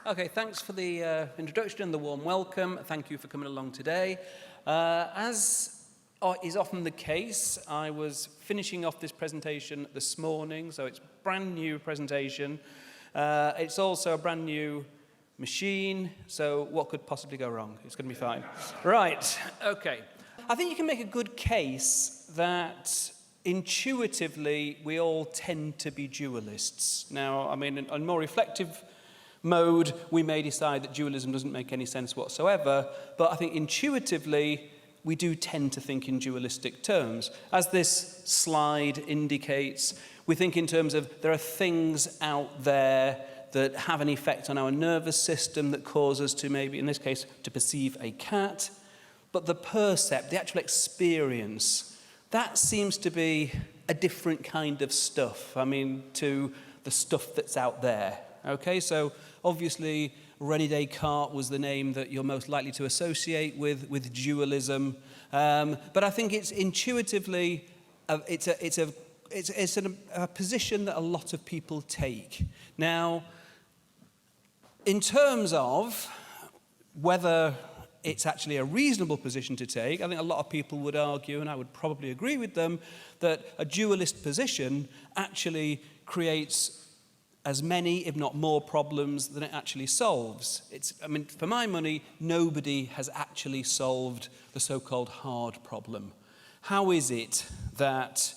Okay, thanks for the introduction and the warm welcome. Thank you for coming along today. As is often the case, I was finishing off this presentation this morning, so it's a brand new presentation. It's also a brand new machine, so what could possibly go wrong? It's going to be fine. Right, okay. I think you can make a good case that intuitively we all tend to be dualists. Now, I mean, in more reflective mode, we may decide that dualism doesn't make any sense whatsoever, but I think intuitively we do tend to think in dualistic terms. As this slide indicates, we think in terms of there are things out there that have an effect on our nervous system that cause us to maybe, in this case, to perceive a cat, but the percept, the actual experience, that seems to be a different kind of stuff, I mean, to the stuff that's out there. Okay, so obviously René Descartes was the name that you're most likely to associate with dualism, but I think it's intuitively it's a position that a lot of people take. Now, in terms of whether it's actually a reasonable position to take, I think a lot of people would argue, and I would probably agree with them, that a dualist position actually creates as many, if not more, problems than it actually solves. I mean, for my money, nobody has actually solved the so-called hard problem. How is it that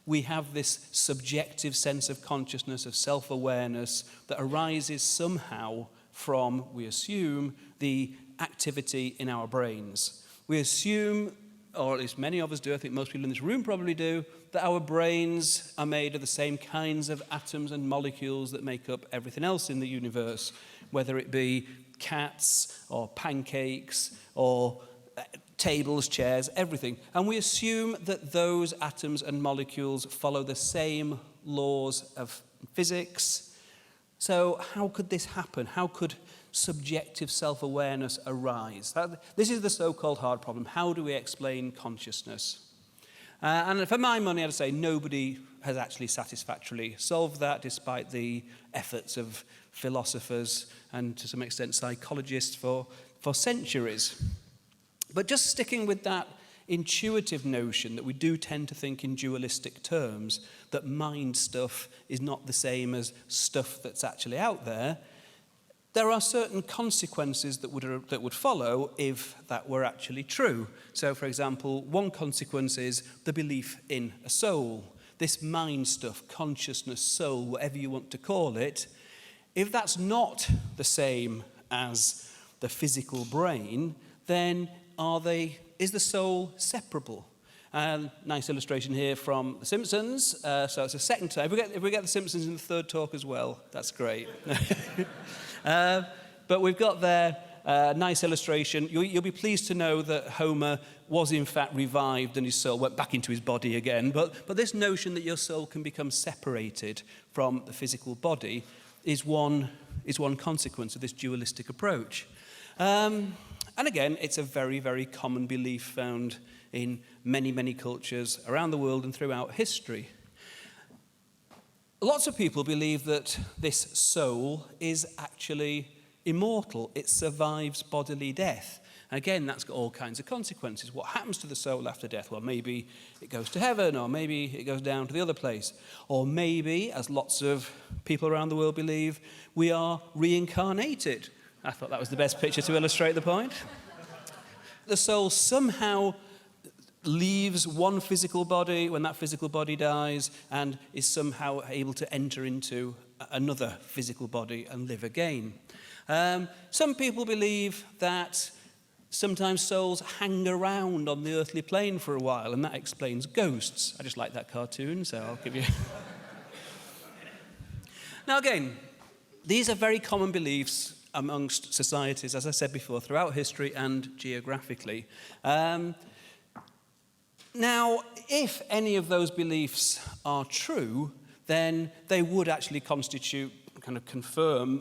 we have this subjective sense of consciousness, of self-awareness, that arises somehow from, we assume, the activity in our brains? We assume, or at least many of us do, I think most people in this room probably do, that our brains are made of the same kinds of atoms and molecules that make up everything else in the universe, whether it be cats or pancakes or tables, chairs, everything. And we assume that those atoms and molecules follow the same laws of physics. So how could this happen? How could subjective self-awareness arise? This is the so-called hard problem. How do we explain consciousness? And for my money, I'd say nobody has actually satisfactorily solved that, despite the efforts of philosophers and, to some extent, psychologists for centuries. But just sticking with that intuitive notion that we do tend to think in dualistic terms, that mind stuff is not the same as stuff that's actually out there, there are certain consequences that would follow if that were actually true. So, for example, one consequence is the belief in a soul. This mind stuff, consciousness, soul, whatever you want to call it, if that's not the same as the physical brain, then is the soul separable? Nice illustration here from The Simpsons. So it's a second time. If we get The Simpsons in the third talk as well, that's great. But we've got there a nice illustration. You'll be pleased to know that Homer was in fact revived and his soul went back into his body again. But this notion that your soul can become separated from the physical body is one consequence of this dualistic approach. And again, it's a very, very common belief found in many, many cultures around the world and throughout history. Lots of people believe that this soul is actually immortal. It survives bodily death. And again, that's got all kinds of consequences. What happens to the soul after death? Well, maybe it goes to heaven, or maybe it goes down to the other place. Or maybe, as lots of people around the world believe, we are reincarnated. I thought that was the best picture to illustrate the point. The soul somehow leaves one physical body when that physical body dies and is somehow able to enter into another physical body and live again. Some people believe that sometimes souls hang around on the earthly plane for a while, and that explains ghosts. I just like that cartoon, so I'll give you... Now again, these are very common beliefs amongst societies, as I said before, throughout history and geographically. Now, if any of those beliefs are true, then they would actually confirm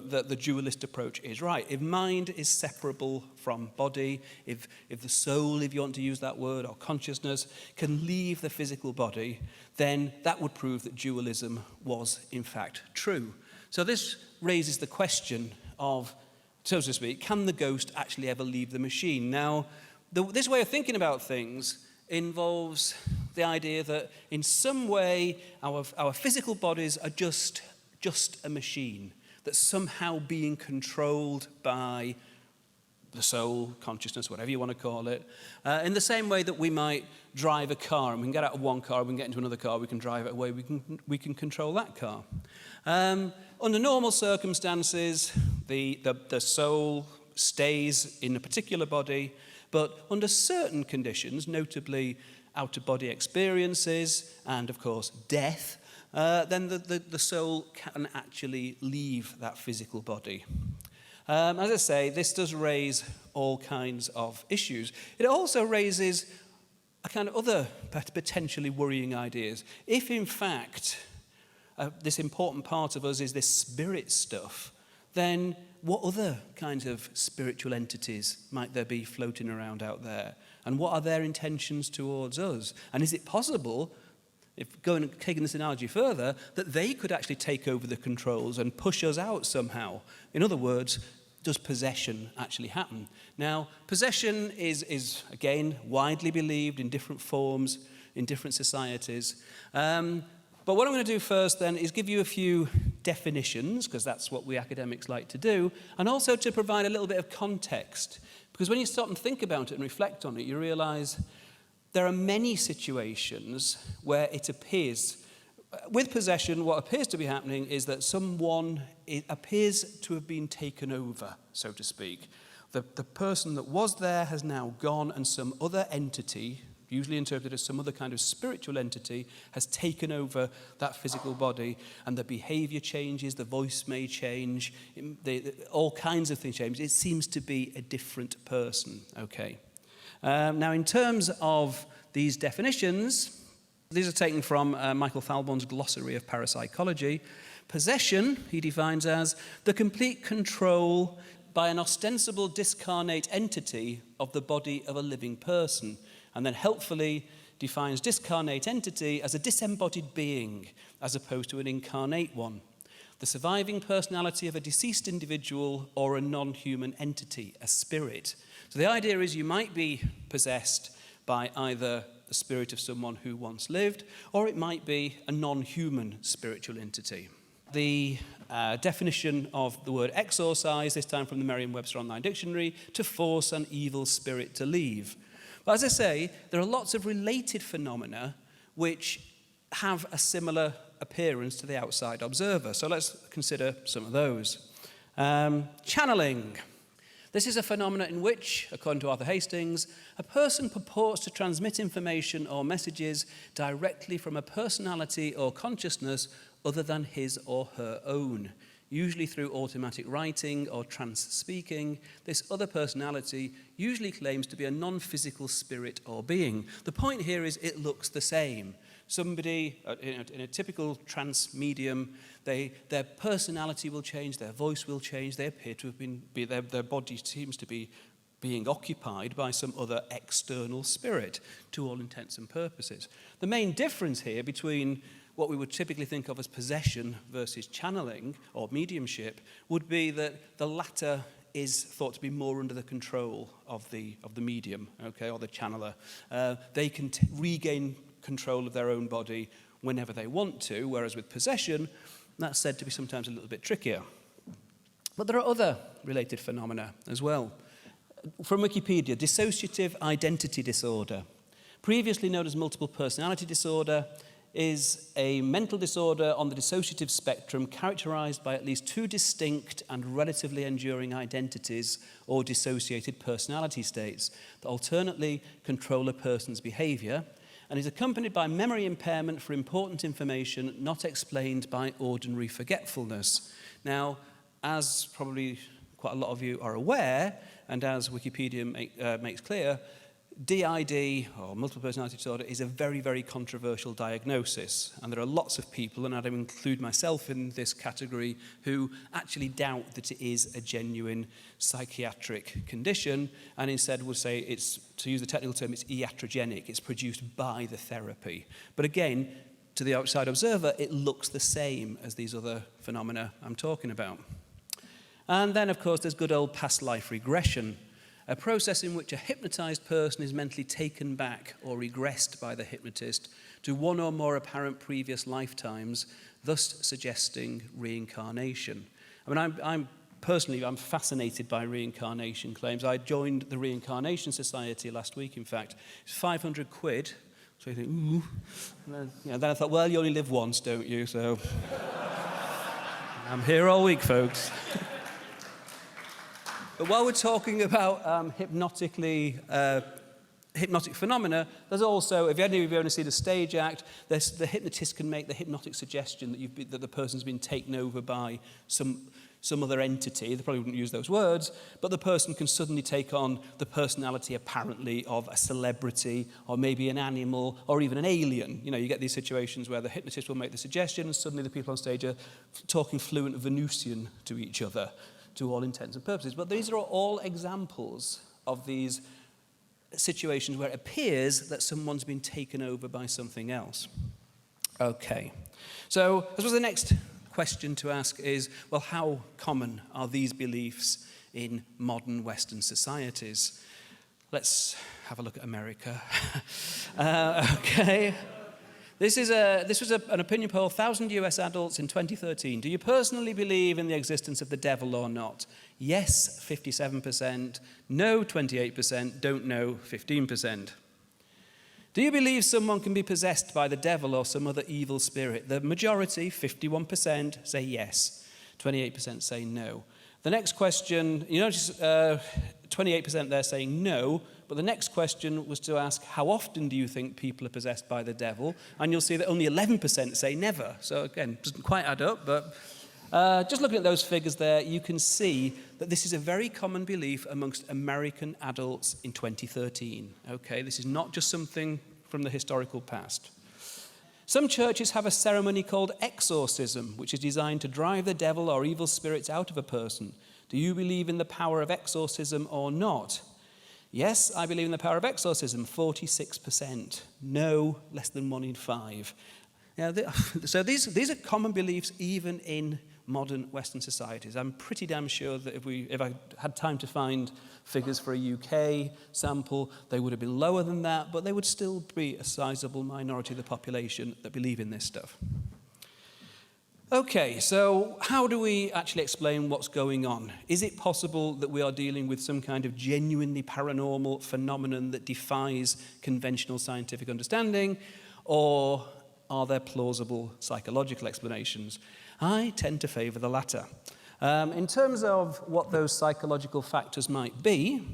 that the dualist approach is right. If mind is separable from body, if the soul, if you want to use that word, or consciousness, can leave the physical body, then that would prove that dualism was in fact true. So this raises the question of so to speak, can the ghost actually ever leave the machine? Now, this way of thinking about things involves the idea that in some way our physical bodies are just a machine that's somehow being controlled by the soul, consciousness, whatever you want to call it, in the same way that we might drive a car, and we can get out of one car, we can get into another car, we can drive it away, we can control that car. Under normal circumstances, the soul stays in a particular body, but under certain conditions, notably out-of-body experiences and, of course, death, then the soul can actually leave that physical body. As I say, this does raise all kinds of issues. It also raises a kind of other potentially worrying ideas. If, in fact, this important part of us is this spirit stuff, then what other kinds of spiritual entities might there be floating around out there? And what are their intentions towards us? And is it possible, taking this analogy further, that they could actually take over the controls and push us out somehow? In other words, does possession actually happen? Now, possession is again, widely believed in different forms, in different societies. But what I'm going to do first then is give you a few definitions, because that's what we academics like to do, and also to provide a little bit of context. Because when you stop and think about it and reflect on it, you realize there are many situations where it appears, with possession, what appears to be happening is that someone appears to have been taken over, so to speak. The person that was there has now gone, and some other entity, usually interpreted as some other kind of spiritual entity, has taken over that physical body, and the behavior changes, the voice may change, all kinds of things change. It seems to be a different person, okay? Now, in terms of these definitions, these are taken from Michael Falborn's Glossary of Parapsychology. Possession, he defines as the complete control by an ostensible discarnate entity of the body of a living person, and then helpfully defines discarnate entity as a disembodied being as opposed to an incarnate one, the surviving personality of a deceased individual or a non-human entity, a spirit. So the idea is you might be possessed by either the spirit of someone who once lived, or it might be a non-human spiritual entity. The definition of the word exorcise, this time from the Merriam-Webster Online Dictionary, to force an evil spirit to leave. But as I say, there are lots of related phenomena which have a similar appearance to the outside observer. So let's consider some of those. Channeling. This is a phenomenon in which, according to Arthur Hastings, a person purports to transmit information or messages directly from a personality or consciousness other than his or her own, usually through automatic writing or trance speaking. This other personality usually claims to be a non-physical spirit or being. The point here is it looks the same. Somebody in a typical trance medium, their personality will change, their voice will change, they appear to have their body seems to be being occupied by some other external spirit, to all intents and purposes. The main difference here between what we would typically think of as possession versus channeling or mediumship would be that the latter is thought to be more under the control of the medium, okay, or the channeler. They can regain control of their own body whenever they want to, whereas with possession, that's said to be sometimes a little bit trickier. But there are other related phenomena as well. From Wikipedia, dissociative identity disorder, previously known as multiple personality disorder, is a mental disorder on the dissociative spectrum characterized by at least two distinct and relatively enduring identities or dissociated personality states that alternately control a person's behavior, and is accompanied by memory impairment for important information not explained by ordinary forgetfulness. Now, as probably quite a lot of you are aware, and as Wikipedia makes clear, DID, or multiple personality disorder, is a very, very controversial diagnosis. And there are lots of people, and I'd include myself in this category, who actually doubt that it is a genuine psychiatric condition, and instead would say it's, to use the technical term, it's iatrogenic, it's produced by the therapy. But again, to the outside observer, it looks the same as these other phenomena I'm talking about. And then, of course, there's good old past life regression, a process in which a hypnotized person is mentally taken back or regressed by the hypnotist to one or more apparent previous lifetimes, thus suggesting reincarnation. I mean, I'm personally fascinated by reincarnation claims. I joined the Reincarnation Society last week, in fact. It's 500 quid. So you think, ooh. And then I thought, well, you only live once, don't you? So I'm here all week, folks. But while we're talking about hypnotic phenomena, there's also, if any of you ever seen a stage act, the hypnotist can make the hypnotic suggestion that the person's been taken over by some other entity. They probably wouldn't use those words, but the person can suddenly take on the personality, apparently, of a celebrity, or maybe an animal, or even an alien. You know, you get these situations where the hypnotist will make the suggestion, and suddenly the people on stage are talking fluent Venusian to each other, to all intents and purposes. But these are all examples of these situations where it appears that someone's been taken over by something else. Okay, so I suppose the next question to ask is, well, how common are these beliefs in modern Western societies? Let's have a look at America. Okay. This was an opinion poll, 1,000 US adults in 2013. Do you personally believe in the existence of the devil or not? Yes, 57%. No, 28%. Don't know, 15%. Do you believe someone can be possessed by the devil or some other evil spirit? The majority, 51%, say yes. 28% say no. The next question, you notice 28% there saying no, but the next question was to ask, how often do you think people are possessed by the devil? And you'll see that only 11% say never. So again, doesn't quite add up, but just looking at those figures there, you can see that this is a very common belief amongst American adults in 2013. Okay, this is not just something from the historical past. Some churches have a ceremony called exorcism, which is designed to drive the devil or evil spirits out of a person. Do you believe in the power of exorcism or not? Yes, I believe in the power of exorcism, 46%. No, less than 1 in 5. Now, so these are common beliefs even in modern Western societies. I'm pretty damn sure that if I had time to find figures for a UK sample, they would have been lower than that, but they would still be a sizable minority of the population that believe in this stuff. Okay, so how do we actually explain what's going on? Is it possible that we are dealing with some kind of genuinely paranormal phenomenon that defies conventional scientific understanding, or are there plausible psychological explanations? I tend to favour the latter. In terms of what those psychological factors might be,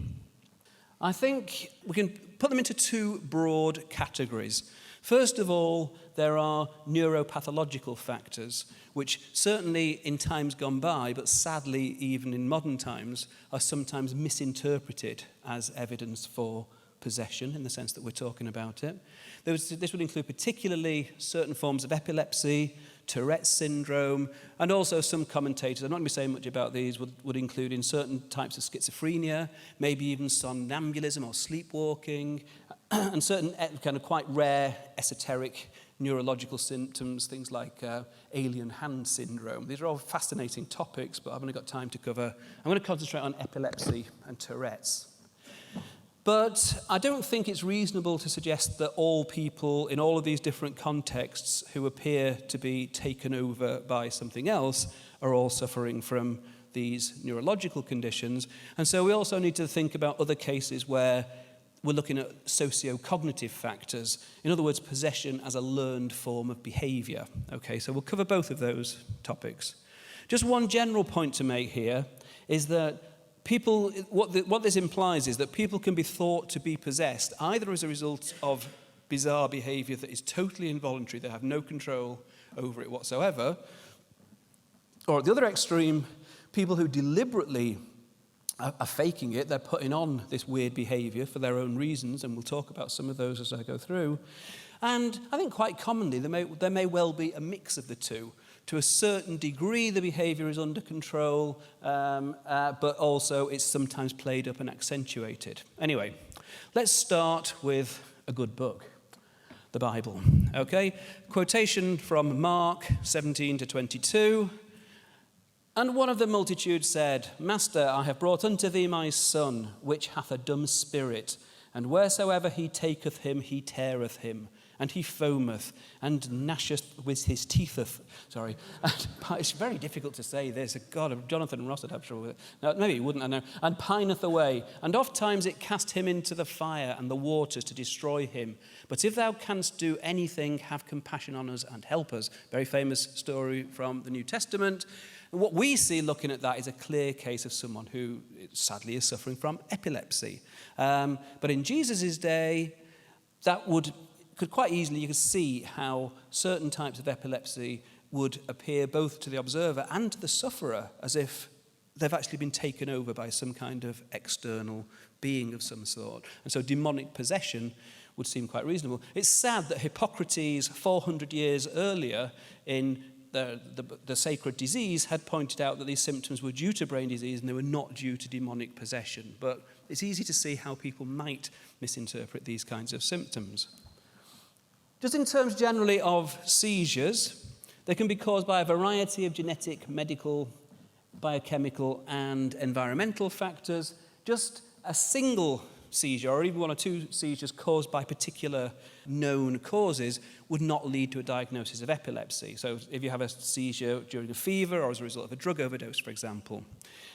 I think we can put them into two broad categories. First of all, there are neuropathological factors, which certainly in times gone by, but sadly even in modern times, are sometimes misinterpreted as evidence for possession in the sense that we're talking about it. This would include particularly certain forms of epilepsy, Tourette's syndrome, and also some commentators, I'm not going to be saying much about these, would include in certain types of schizophrenia, maybe even somnambulism or sleepwalking, and certain kind of quite rare esoteric neurological symptoms, things like alien hand syndrome. These are all fascinating topics, but I've only got time to cover. I'm going to concentrate on epilepsy and Tourette's. But I don't think it's reasonable to suggest that all people in all of these different contexts who appear to be taken over by something else are all suffering from these neurological conditions. And so we also need to think about other cases where we're looking at socio-cognitive factors. In other words, possession as a learned form of behavior. Okay, so we'll cover both of those topics. Just one general point to make here is that people, what this implies is that people can be thought to be possessed either as a result of bizarre behavior that is totally involuntary, they have no control over it whatsoever, or at the other extreme, people who deliberately are faking it, they're putting on this weird behavior for their own reasons, and we'll talk about some of those as I go through. And I think quite commonly there may well be a mix of the two. To a certain degree, the behavior is under control, but also it's sometimes played up and accentuated. Anyway, let's start with a good book, the Bible. Okay, quotation from Mark 17 to 22. And one of the multitude said, Master, I have brought unto thee my son, which hath a dumb spirit, and wheresoever he taketh him, he teareth him, and he foameth, and gnasheth with his teetheth. Sorry, it's very difficult to say this. God, Jonathan Ross would have trouble with it. No, maybe he wouldn't, I know. And pineth away, and oft times it cast him into the fire and the waters to destroy him. But if thou canst do anything, have compassion on us and help us. Very famous story from the New Testament. And what we see looking at that is a clear case of someone who sadly is suffering from epilepsy. But in Jesus' day, that could quite easily, you could see how certain types of epilepsy would appear both to the observer and to the sufferer as if they've actually been taken over by some kind of external being of some sort. And so demonic possession would seem quite reasonable. It's sad that Hippocrates, 400 years earlier in the sacred disease, had pointed out that these symptoms were due to brain disease and they were not due to demonic possession. But it's easy to see how people might misinterpret these kinds of symptoms. Just in terms generally of seizures, they can be caused by a variety of genetic, medical, biochemical, and environmental factors. Just a single seizure, or even one or two seizures caused by particular known causes, would not lead to a diagnosis of epilepsy. So if you have a seizure during a fever or as a result of a drug overdose, for example.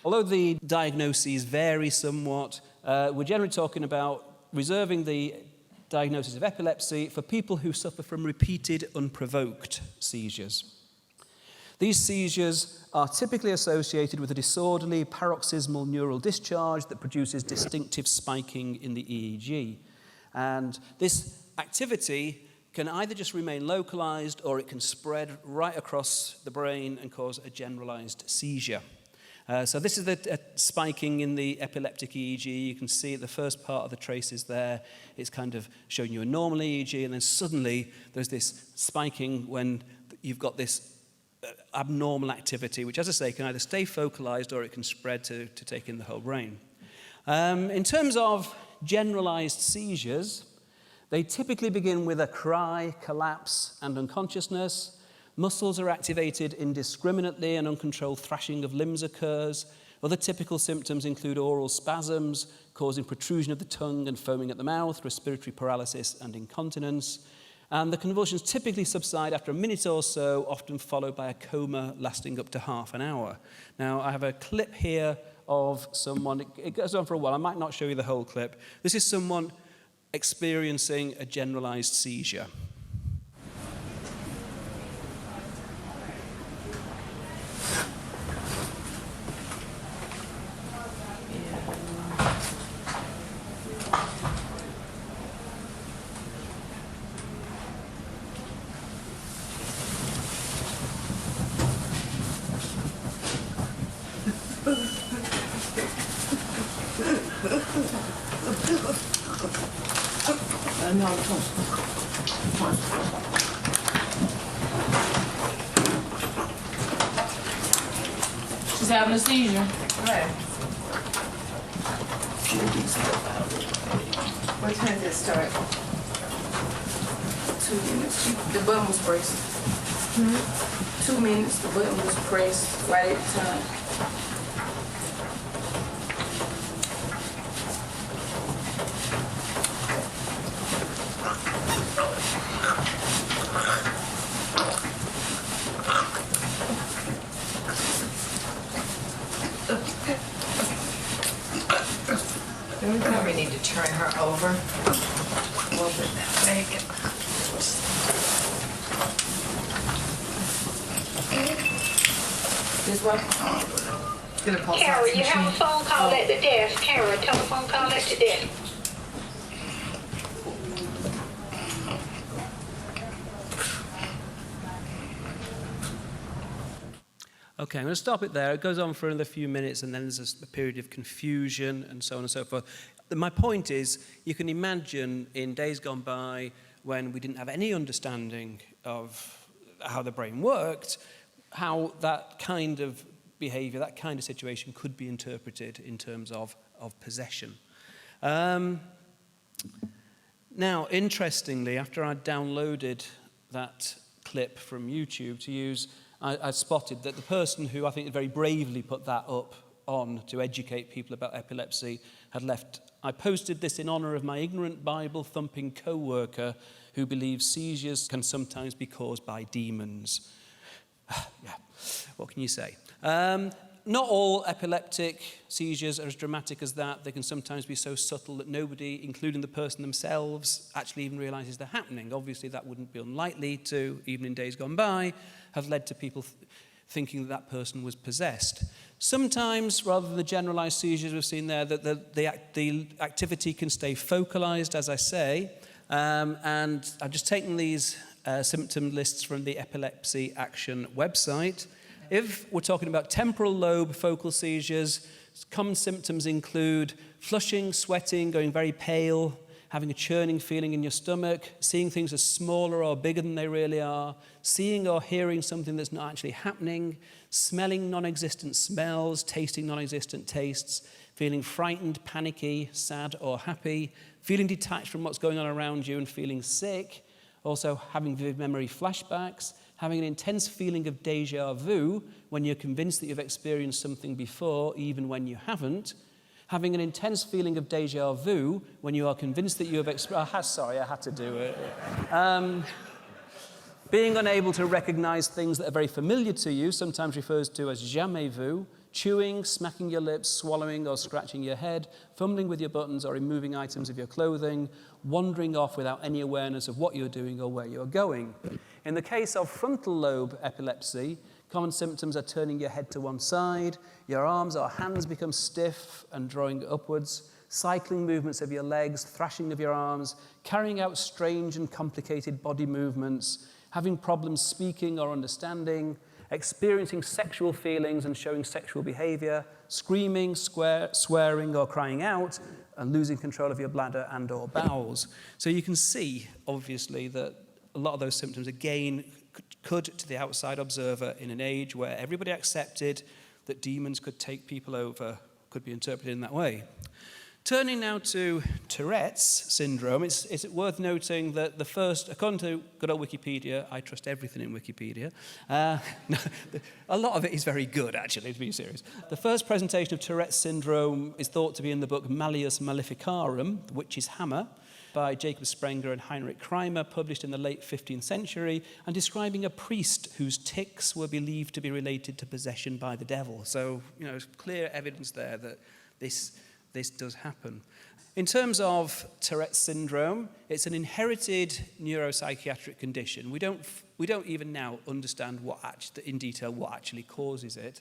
Although the diagnoses vary somewhat, we're generally talking about reserving the diagnosis of epilepsy for people who suffer from repeated unprovoked seizures. These seizures are typically associated with a disorderly paroxysmal neural discharge that produces distinctive spiking in the EEG. And this activity can either just remain localized or it can spread right across the brain and cause a generalized seizure. So this is the spiking in the epileptic EEG. You can see the first part of the traces there. It's kind of showing you a normal EEG, and then suddenly there's this spiking when you've got this abnormal activity, which, as I say, can either stay focalized or it can spread to take in the whole brain. In terms of generalized seizures, they typically begin with a cry, collapse, and unconsciousness. Muscles are activated indiscriminately and uncontrolled thrashing of limbs occurs. Other typical symptoms include oral spasms, causing protrusion of the tongue and foaming at the mouth, respiratory paralysis, and incontinence. And the convulsions typically subside after a minute or so, often followed by a coma lasting up to half an hour. Now, I have a clip here of someone. It goes on for a while. I might not show you the whole clip. This is someone experiencing a generalized seizure. She's having a seizure. Right. What time did it start? 2 minutes. The button was pressed. 2 minutes, the button was pressed right at the time. We probably need to turn her over. A little bit that way. This one? Get a pulse Kara, ox you have a machine. phone call at the desk. Kara, telephone call at the desk. Okay, I'm going to stop it there. It goes on for another few minutes, and then there's a period of confusion and so on and so forth. My point is, you can imagine in days gone by when we didn't have any understanding of how the brain worked, how that kind of behavior, that kind of situation could be interpreted in terms of possession. Now, interestingly, after I downloaded that clip from YouTube to use, I spotted that the person who I think very bravely put that up on to educate people about epilepsy had left. I posted this in honour of my ignorant Bible-thumping co-worker who believes seizures can sometimes be caused by demons. Yeah, what can you say? Not all epileptic seizures are as dramatic as that. They can sometimes be so subtle that nobody, including the person themselves, actually even realises they're happening. Obviously, that wouldn't be unlikely to, even in days gone by, have led to people thinking that person was possessed. Sometimes, rather than the generalised seizures we've seen there, that the activity can stay focalised, as I say. And I've just taken these symptom lists from the Epilepsy Action website. If we're talking about temporal lobe focal seizures, common symptoms include flushing, sweating, going very pale, having a churning feeling in your stomach, seeing things as smaller or bigger than they really are, seeing or hearing something that's not actually happening, smelling non-existent smells, tasting non-existent tastes, feeling frightened, panicky, sad or happy, feeling detached from what's going on around you and feeling sick, also having vivid memory flashbacks, having an intense feeling of déjà vu when you're convinced that you've experienced something before, even when you haven't, having an intense feeling of déjà vu when you are convinced that you have experienced... Sorry, I had to do it. Being unable to recognize things that are very familiar to you, sometimes referred to as jamais vu, chewing, smacking your lips, swallowing or scratching your head, fumbling with your buttons or removing items of your clothing, wandering off without any awareness of what you're doing or where you're going. In the case of frontal lobe epilepsy, common symptoms are turning your head to one side, your arms or hands become stiff and drawing upwards, cycling movements of your legs, thrashing of your arms, carrying out strange and complicated body movements, having problems speaking or understanding, experiencing sexual feelings and showing sexual behavior, screaming, swearing or crying out, and losing control of your bladder and or bowels. So you can see, obviously, that a lot of those symptoms, again, could, to the outside observer, in an age where everybody accepted that demons could take people over, could be interpreted in that way. Turning now to Tourette's syndrome, it's worth noting that the first, according to good old Wikipedia, I trust everything in Wikipedia, a lot of it is very good, actually, to be serious. The first presentation of Tourette's syndrome is thought to be in the book Malleus Maleficarum, The Witch's Hammer, by Jacob Sprenger and Heinrich Kramer, published in the late 15th century, and describing a priest whose tics were believed to be related to possession by the devil. So, you know, there's clear evidence there that this does happen. In terms of Tourette's syndrome, it's an inherited neuropsychiatric condition. We don't even now understand in detail what actually causes it.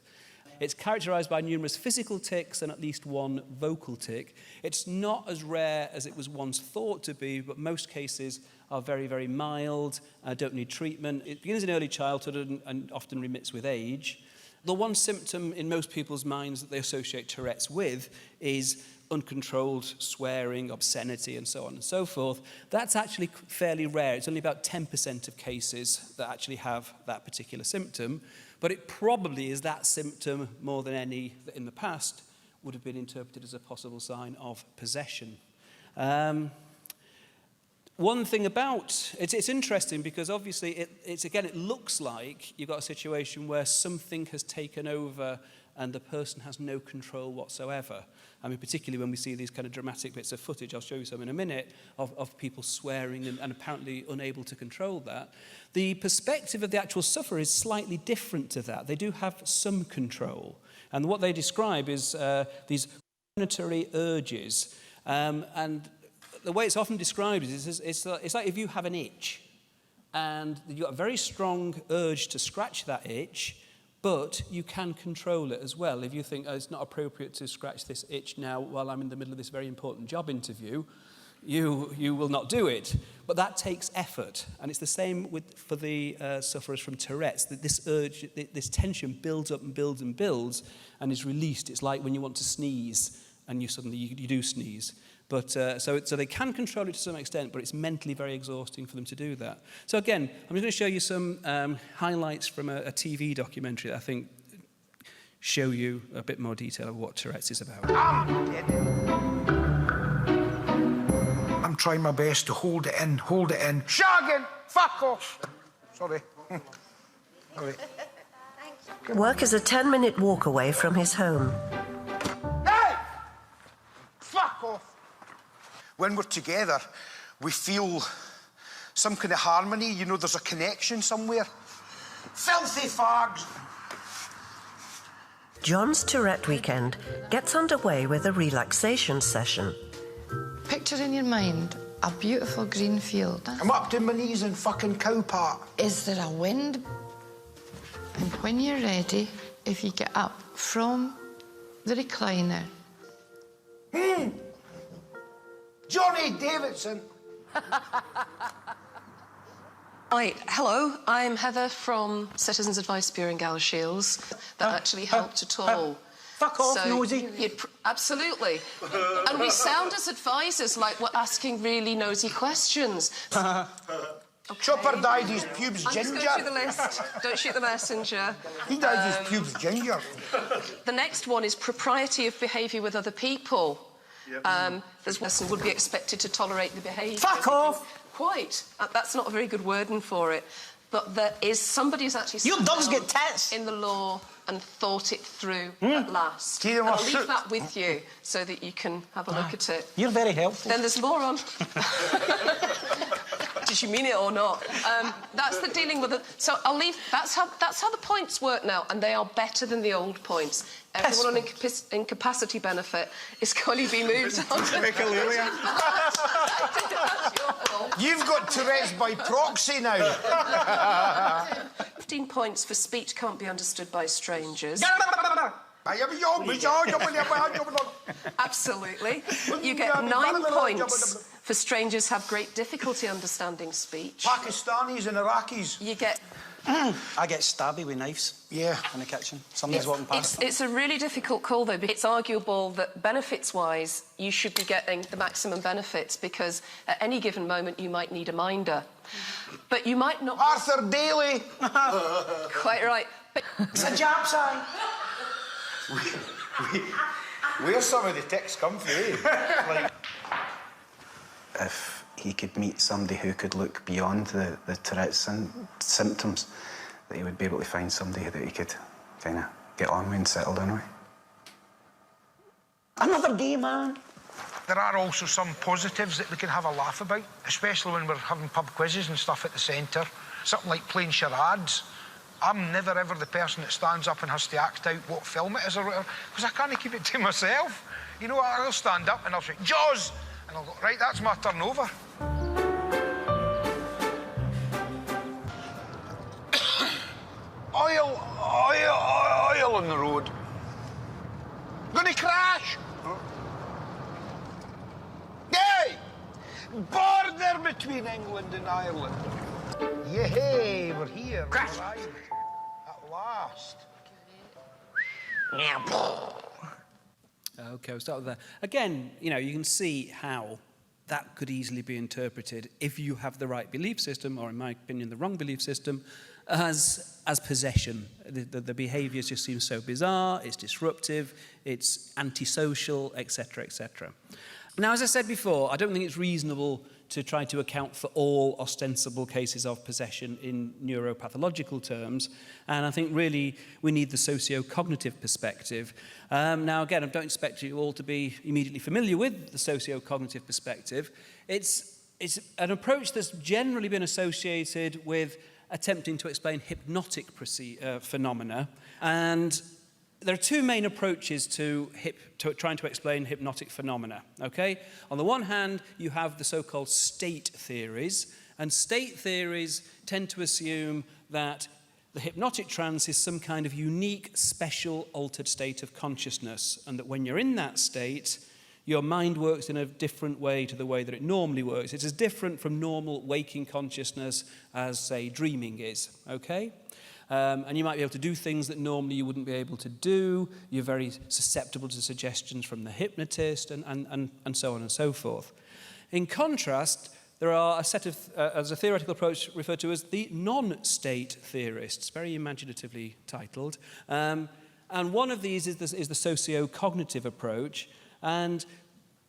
It's characterized by numerous physical tics and at least one vocal tic. It's not as rare as it was once thought to be, but most cases are very, very mild, don't need treatment. It begins in early childhood and often remits with age. The one symptom in most people's minds that they associate Tourette's with is uncontrolled swearing, obscenity, and so on and so forth. That's actually fairly rare. It's only about 10% of cases that actually have that particular symptom, but it probably is that symptom more than any that in the past would have been interpreted as a possible sign of possession. One thing about it's interesting because obviously it looks like you've got a situation where something has taken over and the person has no control whatsoever. I mean, particularly when we see these kind of dramatic bits of footage, I'll show you some in a minute, of people swearing and apparently unable to control that. The perspective of the actual sufferer is slightly different to that. They do have some control. And what they describe is these monetary urges. And the way it's often described is it's like if you have an itch and you've got a very strong urge to scratch that itch, but you can control it as well. If you think, it's not appropriate to scratch this itch now while I'm in the middle of this very important job interview, you will not do it. But that takes effort. And it's the same for the sufferers from Tourette's. That this urge, this tension builds up and builds and builds and is released. It's like when you want to sneeze and you do sneeze. But so they can control it to some extent, but it's mentally very exhausting for them to do that. So again, I'm just going to show you some highlights from a TV documentary that I think show you a bit more detail of what Tourette's is about. I'm trying my best to hold it in. Shagging! Fuck off! Sorry. Sorry. Work is a 10-minute walk away from his home. Hey! Fuck off! When we're together, we feel some kind of harmony. You know, there's a connection somewhere. Filthy fags! John's Tourette weekend gets underway with a relaxation session. Picture in your mind a beautiful green field. I'm up to my knees in fucking cow part. Is there a wind? And when you're ready, if you get up from the recliner. Johnny Davidson! Hi, hello, I'm Heather from Citizens Advice Bureau in Galashiels. That actually helped at all. Fuck off, So nosy. Absolutely. And we sound as advisors like we're asking really nosy questions. Okay. Chopper dyed his pubes I'm ginger. just going through the list. Don't shoot the messenger. He dyed his pubes ginger. The next one is propriety of behaviour with other people. This person would be expected to tolerate the behaviour. Fuck off! Quite. That's not a very good wording for it. But there is somebody who's actually Your sat dogs down get tats. in the law and thought it through at last. Keep them And off I'll leave shoot. that with you so that you can have a look at it. You're very helpful. Then there's more on. Did you mean it or not? That's the dealing with it. So I'll leave. That's how the points work now, and they are better than the old points. Everyone on incapacity benefit is going to be moved on. You've got Tourette's by proxy now. 15 points for speech can't be understood by strangers. Absolutely. You get 9 points for strangers have great difficulty understanding speech. Pakistanis and Iraqis. You get... I get stabby with knives. Yeah. In the kitchen. Somebody's walking past. It's a really difficult call, though, because it's arguable that benefits-wise, you should be getting the maximum benefits because at any given moment you might need a minder. But you might not... Arthur Daly. Quite right. But It's a Jap sign. Where's some of the ticks come from, eh? If he could meet somebody who could look beyond the Tourette's symptoms, that he would be able to find somebody that he could kind of get on with and settle down with. Another gay man. There are also some positives that we can have a laugh about, especially when we're having pub quizzes and stuff at the centre. Something like playing charades. I'm never ever the person that stands up and has to act out what film it is or whatever, because I can't keep it to myself. You know, I'll stand up and I'll say, Jaws! And I'll go, right, that's my turn over. Oil on the road. Gonna crash! Hey! Border between England and Ireland. Yay, we're here. Crash! We're Irish. At last. Okay, we'll start with that. Again, you know, you can see how that could easily be interpreted if you have the right belief system, or in my opinion, the wrong belief system, as possession. The behaviour just seems so bizarre, it's disruptive, it's antisocial, etc., etc. Now, as I said before, I don't think it's reasonable to try to account for all ostensible cases of possession in neuropathological terms, and I think really we need the socio-cognitive perspective. Now, again, I don't expect you all to be immediately familiar with the socio-cognitive perspective. It's an approach that's generally been associated with attempting to explain hypnotic phenomena, and there are two main approaches to trying to explain hypnotic phenomena, okay? On the one hand, you have the so-called state theories, and state theories tend to assume that the hypnotic trance is some kind of unique, special, altered state of consciousness, and that when you're in that state, your mind works in a different way to the way that it normally works. It's as different from normal waking consciousness as, say, dreaming is, okay? And you might be able to do things that normally you wouldn't be able to do. You're very susceptible to suggestions from the hypnotist, and so on and so forth. In contrast, there are a set of, as a theoretical approach referred to as the non-state theorists, very imaginatively titled. And one of these is the socio-cognitive approach. And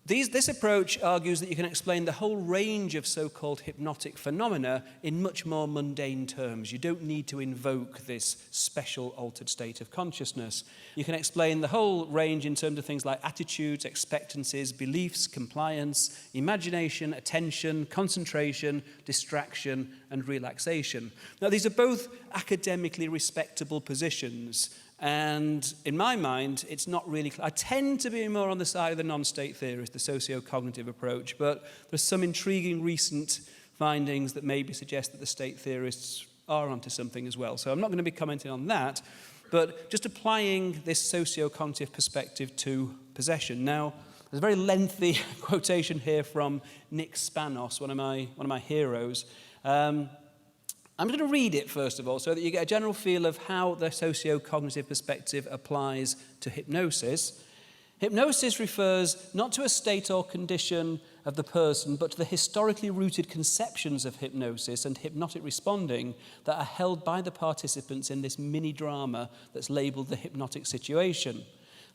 This approach argues that you can explain the whole range of so-called hypnotic phenomena in much more mundane terms. You don't need to invoke this special altered state of consciousness. You can explain the whole range in terms of things like attitudes, expectancies, beliefs, compliance, imagination, attention, concentration, distraction, and relaxation. Now, these are both academically respectable positions. And in my mind, it's not really clear. I tend to be more on the side of the non-state theorist, the socio-cognitive approach, but there's some intriguing recent findings that maybe suggest that the state theorists are onto something as well. So I'm not going to be commenting on that, but just applying this socio-cognitive perspective to possession. Now, there's a very lengthy quotation here from Nick Spanos, one of my heroes. I'm going to read it, first of all, so that you get a general feel of how the socio-cognitive perspective applies to hypnosis. Hypnosis refers not to a state or condition of the person, but to the historically rooted conceptions of hypnosis and hypnotic responding that are held by the participants in this mini-drama that's labelled the hypnotic situation.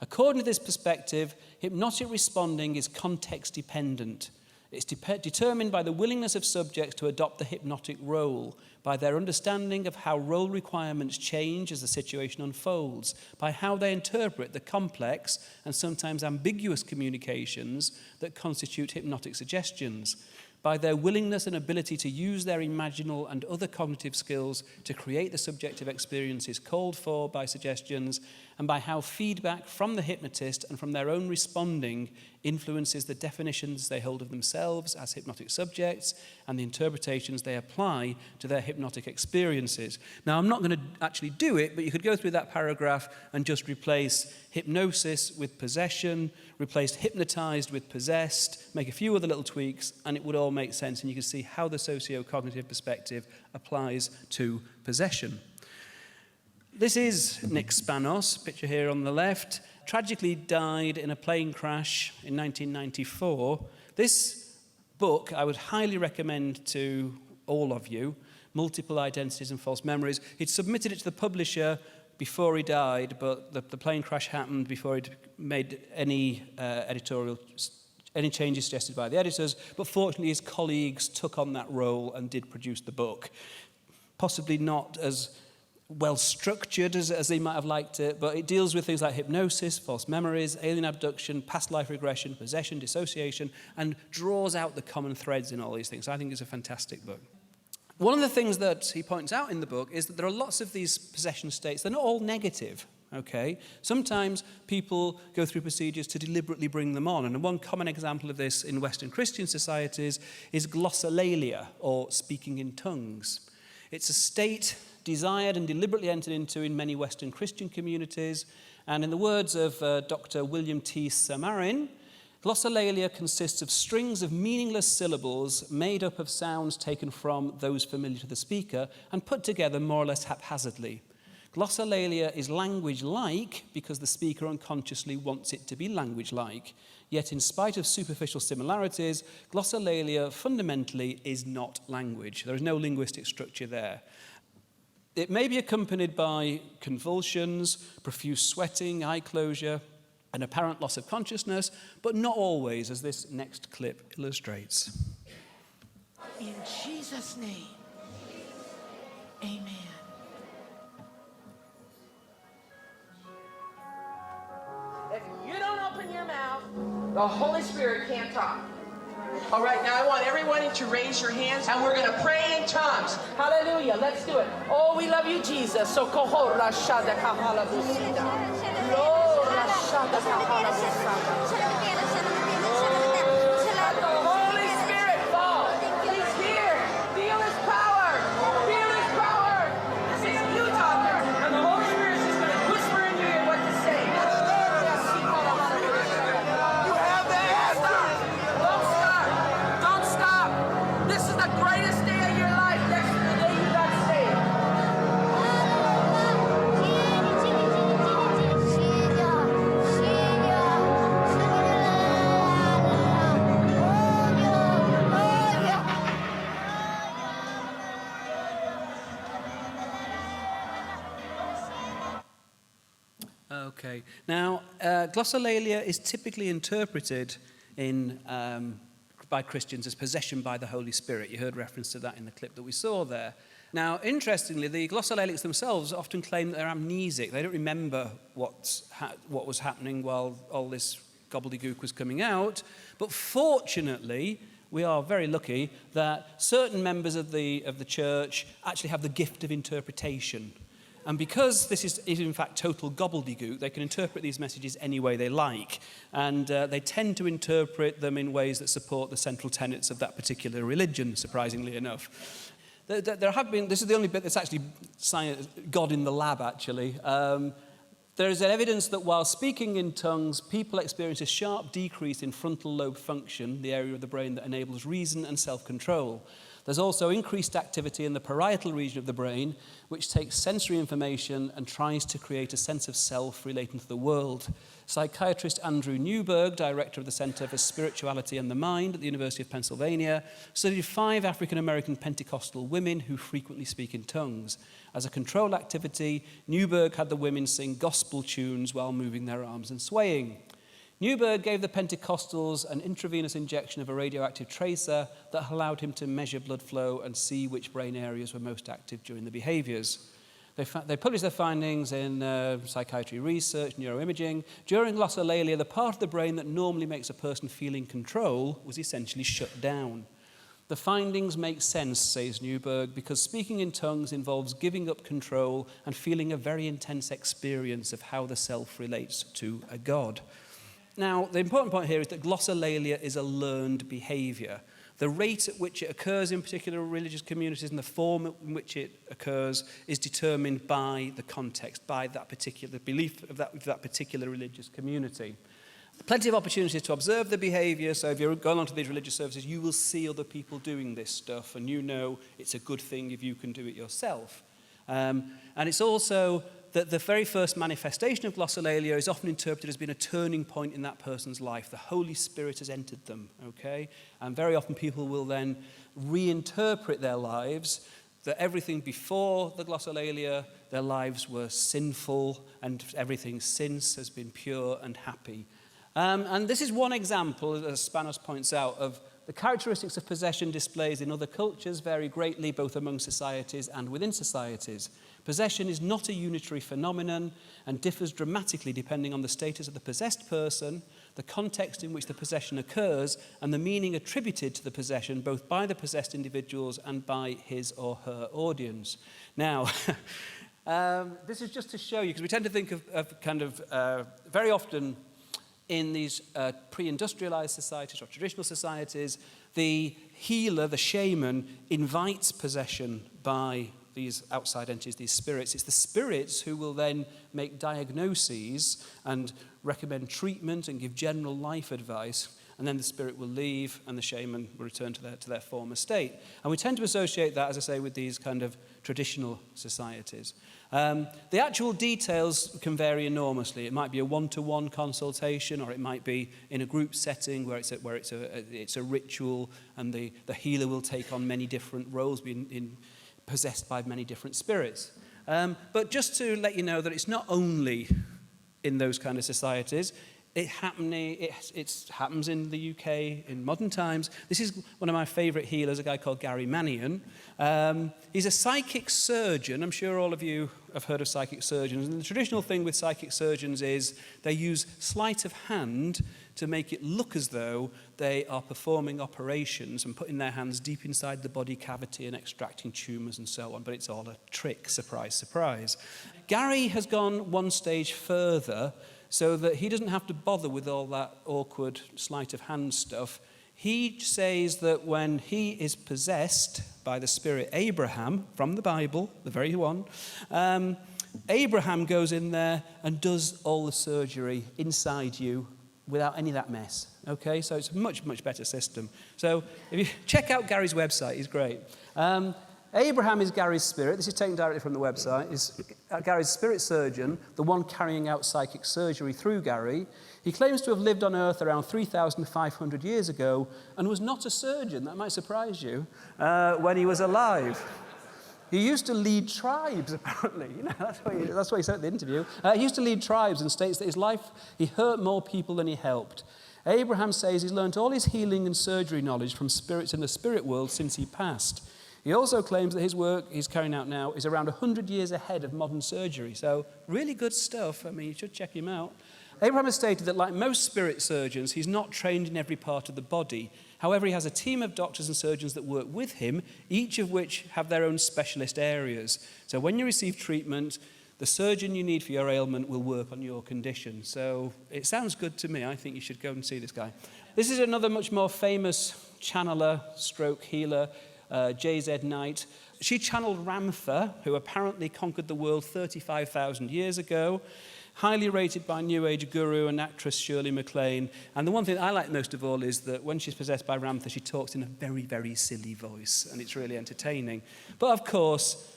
According to this perspective, hypnotic responding is context-dependent. It's determined by the willingness of subjects to adopt the hypnotic role, by their understanding of how role requirements change as the situation unfolds, by how they interpret the complex and sometimes ambiguous communications that constitute hypnotic suggestions, by their willingness and ability to use their imaginal and other cognitive skills to create the subjective experiences called for by suggestions, and by how feedback from the hypnotist and from their own responding influences the definitions they hold of themselves as hypnotic subjects and the interpretations they apply to their hypnotic experiences. Now, I'm not going to actually do it, but you could go through that paragraph and just replace hypnosis with possession, replace hypnotized with possessed, make a few other little tweaks, and it would all make sense, and you can see how the socio-cognitive perspective applies to possession. This is Nick Spanos, picture here on the left, tragically died in a plane crash in 1994. This book I would highly recommend to all of you, Multiple Identities and False Memories. He'd submitted it to the publisher before he died, but the plane crash happened before he'd made any any changes suggested by the editors, but fortunately his colleagues took on that role and did produce the book. Possibly not as well structured as they might have liked it, but it deals with things like hypnosis, false memories, alien abduction, past life regression, possession, dissociation, and draws out the common threads in all these things. So I think it's a fantastic book. One of the things that he points out in the book is that there are lots of these possession states. They're not all negative, okay? Sometimes people go through procedures to deliberately bring them on, and one common example of this in Western Christian societies is glossolalia, or speaking in tongues. It's a state desired and deliberately entered into in many Western Christian communities. And in the words of Dr. William T. Samarin, glossolalia consists of strings of meaningless syllables made up of sounds taken from those familiar to the speaker and put together more or less haphazardly. Glossolalia is language-like because the speaker unconsciously wants it to be language-like. Yet in spite of superficial similarities, glossolalia fundamentally is not language. There is no linguistic structure there. It may be accompanied by convulsions, profuse sweating, eye closure, an apparent loss of consciousness, but not always, as this next clip illustrates. In Jesus' name, amen. If you don't open your mouth, the Holy Spirit can't talk. All right, now I want everyone to raise your hands, and we're going to pray in tongues. Hallelujah. Let's do it. Oh, we love you, Jesus. So koho rashada kahala busida. Lo rashada kahala busida. Let the Holy Spirit fall. He's here. Feel His power. Feel His power. This is you talking, and the Holy Spirit is just going to whisper in your ear what to say. You have the answer. Don't stop. Don't stop. This is the greatest day of your life next to the day you got saved. Okay. Now, glossolalia is typically interpreted by Christians as possession by the Holy Spirit. You heard reference to that in the clip that we saw there. Now, interestingly, the glossolalians themselves often claim that they're amnesic. They don't remember what was happening while all this gobbledygook was coming out. But fortunately, we are very lucky that certain members of the church actually have the gift of interpretation. And because this is in fact total gobbledygook, they can interpret these messages any way they like. And they tend to interpret them in ways that support the central tenets of that particular religion, surprisingly enough. There have been, this is the only bit that's actually God in the lab, actually. There is evidence that while speaking in tongues, people experience a sharp decrease in frontal lobe function, the area of the brain that enables reason and self-control. There's also increased activity in the parietal region of the brain, which takes sensory information and tries to create a sense of self relating to the world. Psychiatrist Andrew Newberg, director of the Center for Spirituality and the Mind at the University of Pennsylvania, studied 5 African-American Pentecostal women who frequently speak in tongues. As a control activity, Newberg had the women sing gospel tunes while moving their arms and swaying. Newberg gave the Pentecostals an intravenous injection of a radioactive tracer that allowed him to measure blood flow and see which brain areas were most active during the behaviors. They published their findings in Psychiatry Research, Neuroimaging. During glossolalia, the part of the brain that normally makes a person feel in control was essentially shut down. The findings make sense, says Newberg, because speaking in tongues involves giving up control and feeling a very intense experience of how the self relates to a god. Now, the important point here is that glossolalia is a learned behaviour. The rate at which it occurs in particular religious communities and the form in which it occurs is determined by the context, by that particular belief of that particular religious community. Plenty of opportunities to observe the behaviour, so if you're going on to these religious services, you will see other people doing this stuff, and you know it's a good thing if you can do it yourself. And it's also that the very first manifestation of glossolalia is often interpreted as being a turning point in that person's life. The Holy Spirit has entered them, okay? And very often people will then reinterpret their lives, that everything before the glossolalia, their lives were sinful, and everything since has been pure and happy. And this is one example, as Spanos points out, of the characteristics of possession displays in other cultures vary greatly both among societies and within societies. Possession is not a unitary phenomenon and differs dramatically depending on the status of the possessed person, the context in which the possession occurs, and the meaning attributed to the possession both by the possessed individuals and by his or her audience. Now, this is just to show you, because we tend to think of very often in these pre-industrialized societies or traditional societies, the healer, the shaman, invites possession by these outside entities, these spirits. It's the spirits who will then make diagnoses and recommend treatment and give general life advice, and then the spirit will leave and the shaman will return to their former state. And we tend to associate that, as I say, with these kind of traditional societies. The actual details can vary enormously. It might be a one-to-one consultation, or it might be in a group setting where it's a ritual, and the healer will take on many different roles, being possessed by many different spirits. But just to let you know that it's not only in those kind of societies. It happens in the UK in modern times. This is one of my favourite healers, a guy called Gary Mannion. He's a psychic surgeon. I'm sure all of you have heard of psychic surgeons. And the traditional thing with psychic surgeons is they use sleight of hand to make it look as though they are performing operations and putting their hands deep inside the body cavity and extracting tumours and so on. But it's all a trick. Surprise, surprise. Gary has gone one stage further, so that he doesn't have to bother with all that awkward sleight of hand stuff. He says that when he is possessed by the spirit Abraham, from the Bible, the very one, Abraham goes in there and does all the surgery inside you without any of that mess. Okay, so it's a much, much better system. So if you check out Gary's website, he's great. Abraham is Gary's spirit. This is taken directly from the website. Is Gary's spirit surgeon, the one carrying out psychic surgery through Gary. He claims to have lived on Earth around 3,500 years ago and was not a surgeon, that might surprise you, when he was alive. He used to lead tribes, apparently. You know, that's what he said at the interview. He used to lead tribes and states that his life, he hurt more people than he helped. Abraham says he's learnt all his healing and surgery knowledge from spirits in the spirit world since he passed. He also claims that his work he's carrying out now is around 100 years ahead of modern surgery. So really good stuff. I mean, you should check him out. Abraham has stated that like most spirit surgeons, he's not trained in every part of the body. However, he has a team of doctors and surgeons that work with him, each of which have their own specialist areas. So when you receive treatment, the surgeon you need for your ailment will work on your condition. So it sounds good to me. I think you should go and see this guy. This is another much more famous channeler, stroke healer, J.Z. Knight. She channeled Ramtha, who apparently conquered the world 35,000 years ago. Highly rated by New Age guru and actress Shirley MacLaine. And the one thing I like most of all is that when she's possessed by Ramtha, she talks in a very, very silly voice, and it's really entertaining. But of course,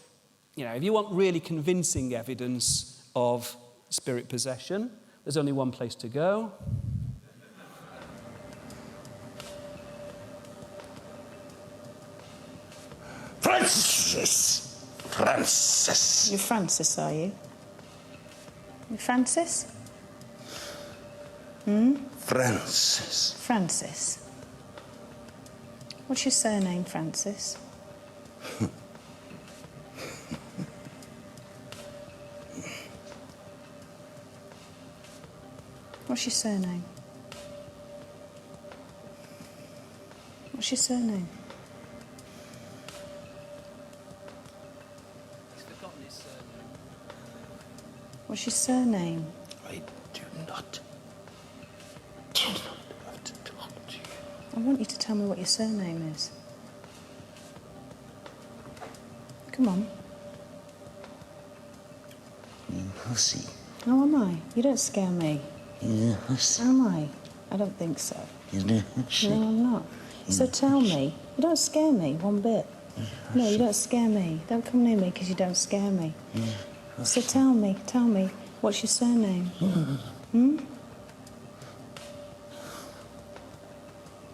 you know, if you want really convincing evidence of spirit possession, there's only one place to go. Francis! Francis! You're Francis, are you? You Francis? Francis. Francis. What's your surname, Francis? What's your surname? What's your surname? He's forgotten his surname. What's your surname? I do not have to talk to you. I want you to tell me what your surname is. Come on. You hussy. Oh, am I? You don't scare me. You hussy. Am I? I don't think so. You hussy. No, I'm not. So tell me. You don't scare me one bit. No, you don't scare me. Don't come near me because you don't scare me. So tell me, what's your surname?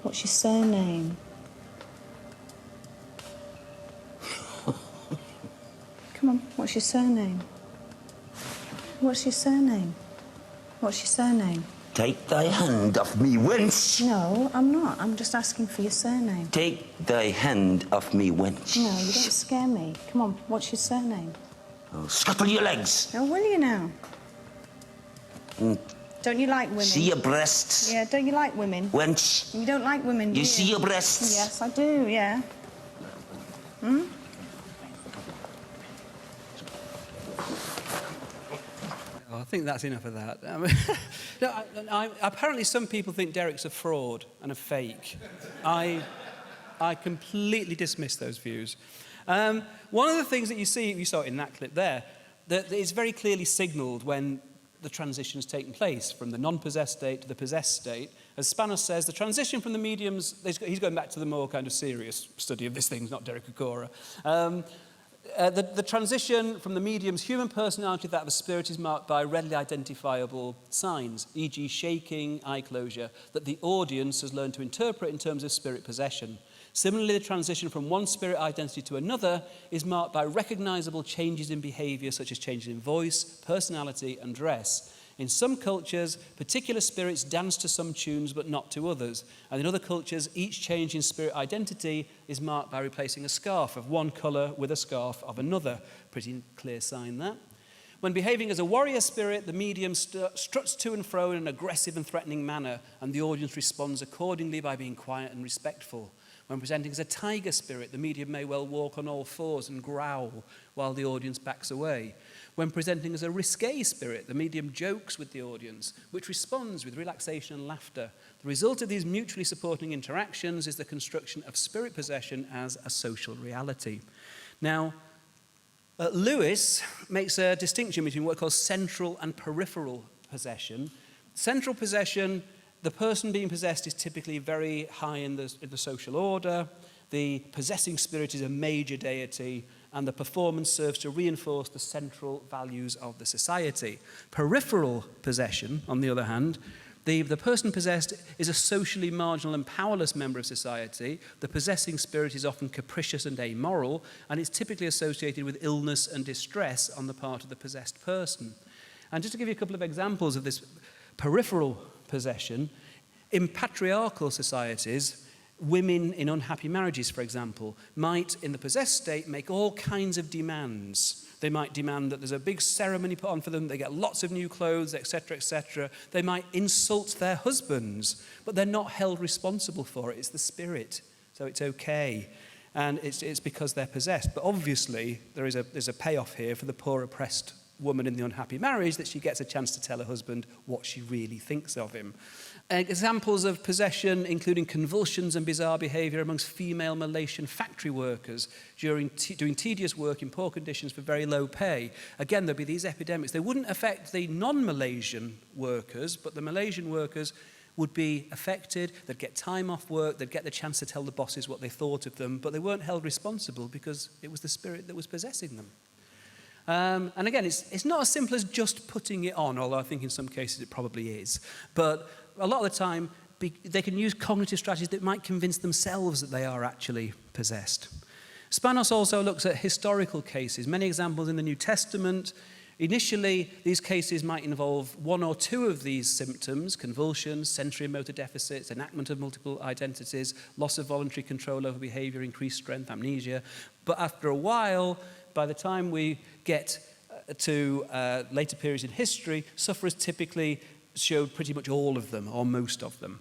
What's your surname? Come on, what's your surname? What's your surname? What's your surname? Take thy hand off me, wench! No, I'm not. I'm just asking for your surname. Take thy hand off me, wench. No, you don't scare me. Come on, what's your surname? Oh, scuttle your legs. Oh, will you now? Don't you like women? See your breasts. Yeah, don't you like women? Wench. You don't like women, do you? You see your breasts? Yes, I do, yeah. I think that's enough of that. Apparently some people think Derek's a fraud and a fake. I completely dismiss those views. One of the things that you saw in that clip there, that it's very clearly signalled when the transition's taken place from the non-possessed state to the possessed state. As Spanos says, the transition from the mediums, he's going back to the more kind of serious study of this thing, not Derek Okora. The transition from the medium's human personality to that of a spirit is marked by readily identifiable signs, e.g. shaking, eye closure, that the audience has learned to interpret in terms of spirit possession. Similarly, the transition from one spirit identity to another is marked by recognizable changes in behavior, such as changes in voice, personality, and dress. In some cultures, particular spirits dance to some tunes but not to others. And in other cultures, each change in spirit identity is marked by replacing a scarf of one colour with a scarf of another. Pretty clear sign, that. When behaving as a warrior spirit, the medium struts to and fro in an aggressive and threatening manner, and the audience responds accordingly by being quiet and respectful. When presenting as a tiger spirit, the medium may well walk on all fours and growl while the audience backs away. When presenting as a risque spirit, the medium jokes with the audience, which responds with relaxation and laughter. The result of these mutually supporting interactions is the construction of spirit possession as a social reality. Now, Lewis makes a distinction between what he calls central and peripheral possession. Central possession, the person being possessed is typically very high in the social order. The possessing spirit is a major deity, and the performance serves to reinforce the central values of the society. Peripheral possession, on the other hand, the person possessed is a socially marginal and powerless member of society. The possessing spirit is often capricious and amoral, and it's typically associated with illness and distress on the part of the possessed person. And just to give you a couple of examples of this peripheral possession, In patriarchal societies, women in unhappy marriages, for example, might, in the possessed state, make all kinds of demands. They might demand that there's a big ceremony put on for them, they get lots of new clothes, etc., etc. They might insult their husbands, but they're not held responsible for it. It's the spirit, so it's okay. And it's because they're possessed. But obviously, there's a payoff here for the poor, oppressed woman in the unhappy marriage, that she gets a chance to tell her husband what she really thinks of him. Examples of possession, including convulsions and bizarre behaviour amongst female Malaysian factory workers doing tedious work in poor conditions for very low pay. Again, there'll be these epidemics. They wouldn't affect the non-Malaysian workers, but the Malaysian workers would be affected. They'd get time off work. They'd get the chance to tell the bosses what they thought of them, but they weren't held responsible because it was the spirit that was possessing them. And again, it's not as simple as just putting it on, although I think in some cases it probably is. But a lot of the time, they can use cognitive strategies that might convince themselves that they are actually possessed. Spanos also looks at historical cases, many examples in the New Testament. Initially, these cases might involve one or two of these symptoms: convulsions, sensory motor deficits, enactment of multiple identities, loss of voluntary control over behavior, increased strength, amnesia. But after a while, by the time we get to later periods in history, sufferers typically showed pretty much all of them, or most of them.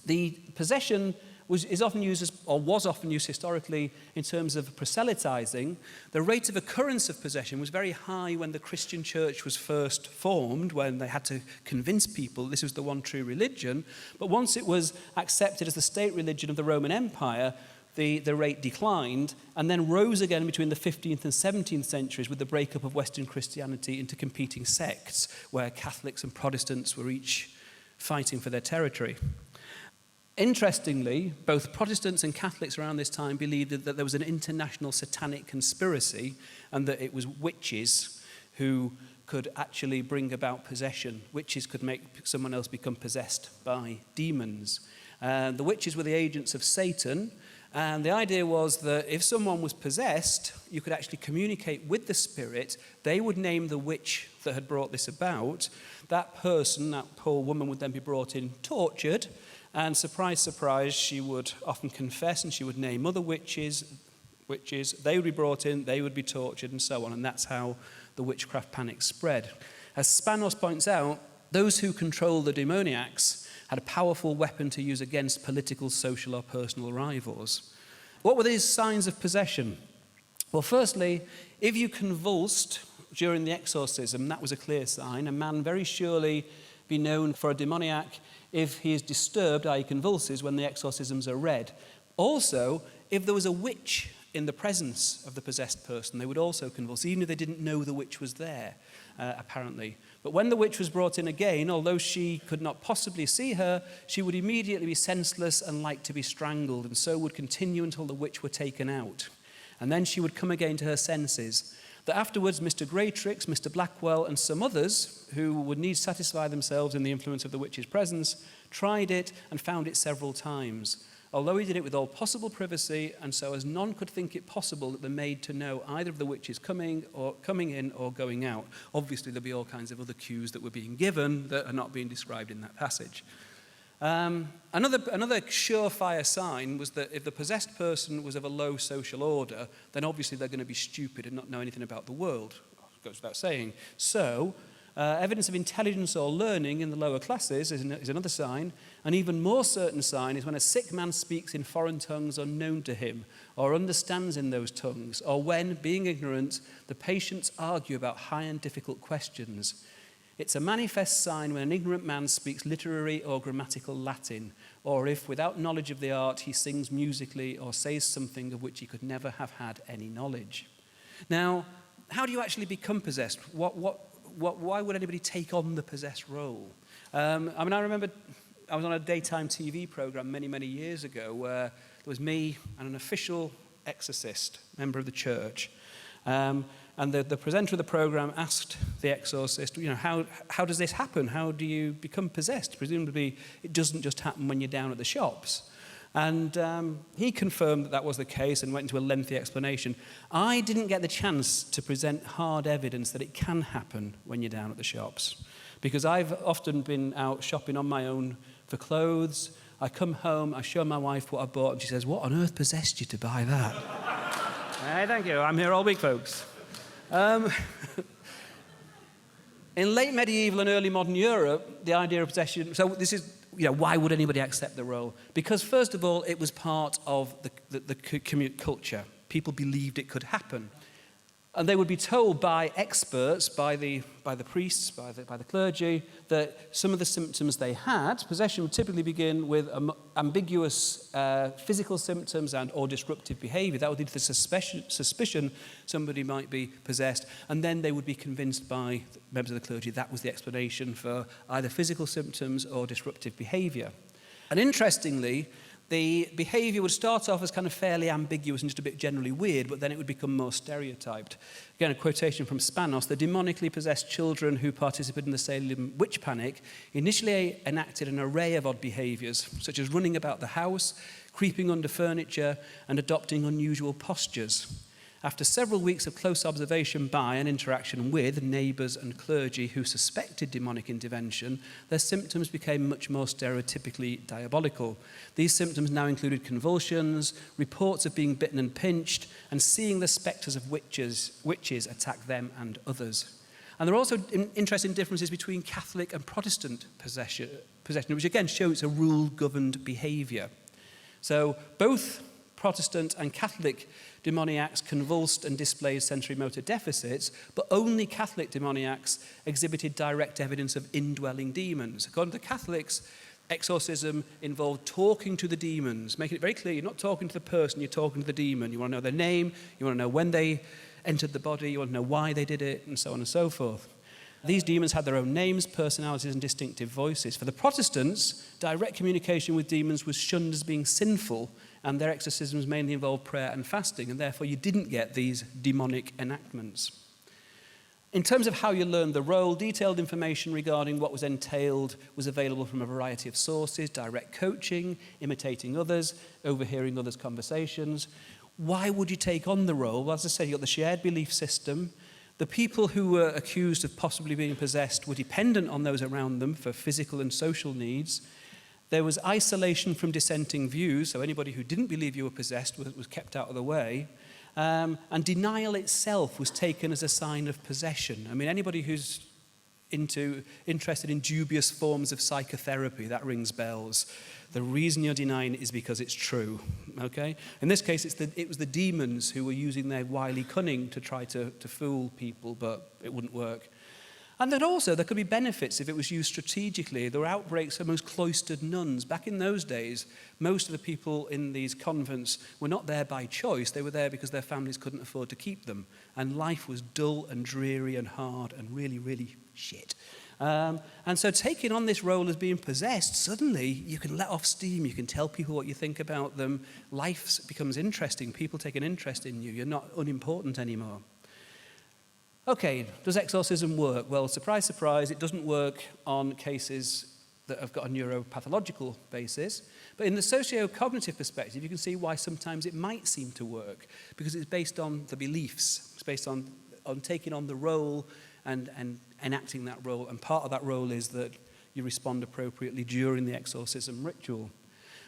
The possession was often used historically in terms of proselytizing. The rate of occurrence of possession was very high when the Christian church was first formed, when they had to convince people this was the one true religion. But once it was accepted as the state religion of the Roman Empire, the rate declined and then rose again between the 15th and 17th centuries with the breakup of Western Christianity into competing sects, where Catholics and Protestants were each fighting for their territory. Interestingly, both Protestants and Catholics around this time believed that there was an international satanic conspiracy and that it was witches who could actually bring about possession. Witches could make someone else become possessed by demons. The witches were the agents of Satan, and the idea was that if someone was possessed, you could actually communicate with the spirit. They would name the witch that had brought this about. That person, that poor woman, would then be brought in, tortured, and surprise, surprise, she would often confess and she would name other witches. They would be brought in, they would be tortured, and so on. And that's how the witchcraft panic spread. As Spanos points out, those who controlled the demoniacs had a powerful weapon to use against political, social, or personal rivals. What were these signs of possession? Well, firstly, if you convulsed during the exorcism, that was a clear sign. A man very surely be known for a demoniac if he is disturbed, i.e. convulses, when the exorcisms are read. Also, if there was a witch in the presence of the possessed person, they would also convulse, even if they didn't know the witch was there, apparently. But when the witch was brought in again, although she could not possibly see her, she would immediately be senseless and like to be strangled, and so would continue until the witch were taken out. And then she would come again to her senses. That afterwards, Mr. Greatrix, Mr. Blackwell, and some others who would needs satisfy themselves in the influence of the witch's presence, tried it and found it several times. Although he did it with all possible privacy, and so as none could think it possible that the maid to know either of the witches coming in or going out. Obviously, there'll be all kinds of other cues that were being given that are not being described in that passage. Another surefire sign was that if the possessed person was of a low social order, then obviously they're going to be stupid and not know anything about the world. Goes without saying. So, evidence of intelligence or learning in the lower classes is another sign. An even more certain sign is when a sick man speaks in foreign tongues unknown to him, or understands in those tongues, or when, being ignorant, the patients argue about high and difficult questions. It's a manifest sign when an ignorant man speaks literary or grammatical Latin, or if, without knowledge of the art, he sings musically or says something of which he could never have had any knowledge. Now, how do you actually become possessed? Why would anybody take on the possessed role? I remember I was on a daytime TV program many, many years ago where there was me and an official exorcist, member of the church. And the presenter of the program asked the exorcist, how does this happen? How do you become possessed? Presumably, it doesn't just happen when you're down at the shops. And he confirmed that was the case and went into a lengthy explanation. I didn't get the chance to present hard evidence that it can happen when you're down at the shops, because I've often been out shopping on my own for clothes. I come home, I show my wife what I bought, and she says, "What on earth possessed you to buy that?" Hey, thank you. I'm here all week, folks. In late medieval and early modern Europe, the idea of possession... So this is, why would anybody accept the role? Because, first of all, it was part of the commute culture. People believed it could happen. And they would be told by experts, by the priests, by the clergy, that some of the symptoms they had, possession would typically begin with ambiguous physical symptoms and or disruptive behaviour. That would lead to the suspicion somebody might be possessed, and then they would be convinced by members of the clergy that was the explanation for either physical symptoms or disruptive behaviour. And interestingly, the behaviour would start off as kind of fairly ambiguous and just a bit generally weird, but then it would become more stereotyped. Again, a quotation from Spanos: "The demonically possessed children who participated in the Salem witch panic initially enacted an array of odd behaviours, such as running about the house, creeping under furniture, and adopting unusual postures. After several weeks of close observation by and interaction with neighbours and clergy who suspected demonic intervention, their symptoms became much more stereotypically diabolical. These symptoms now included convulsions, reports of being bitten and pinched, and seeing the spectres of witches attack them and others." And there are also interesting differences between Catholic and Protestant possession, which again shows a rule-governed behaviour. So both Protestant and Catholic demoniacs convulsed and displayed sensory motor deficits, but only Catholic demoniacs exhibited direct evidence of indwelling demons. According to Catholics, exorcism involved talking to the demons, making it very clear you're not talking to the person, you're talking to the demon. You want to know their name, you want to know when they entered the body, you want to know why they did it, and so on and so forth. These demons had their own names, personalities, and distinctive voices. For the Protestants, direct communication with demons was shunned as being sinful, and their exorcisms mainly involved prayer and fasting, and therefore you didn't get these demonic enactments. In terms of how you learned the role, detailed information regarding what was entailed was available from a variety of sources: direct coaching, imitating others, overhearing others' conversations. Why would you take on the role? Well, as I said, you've got the shared belief system. The people who were accused of possibly being possessed were dependent on those around them for physical and social needs. There was isolation from dissenting views, so anybody who didn't believe you were possessed was kept out of the way. And denial itself was taken as a sign of possession. I mean, anybody who's interested in dubious forms of psychotherapy, that rings bells. The reason you're denying it is because it's true, okay? In this case, it was the demons who were using their wily cunning to try to fool people, but it wouldn't work. And then also, there could be benefits if it was used strategically. There were outbreaks amongst cloistered nuns. Back in those days, most of the people in these convents were not there by choice. They were there because their families couldn't afford to keep them. And life was dull and dreary and hard and really, really shit. And so taking on this role as being possessed, suddenly you can let off steam. You can tell people what you think about them. Life becomes interesting. People take an interest in you. You're not unimportant anymore. Okay, does exorcism work? Well, surprise, surprise, it doesn't work on cases that have got a neuropathological basis. But in the socio-cognitive perspective, you can see why sometimes it might seem to work, because it's based on the beliefs. It's based on taking on the role and enacting that role. And part of that role is that you respond appropriately during the exorcism ritual.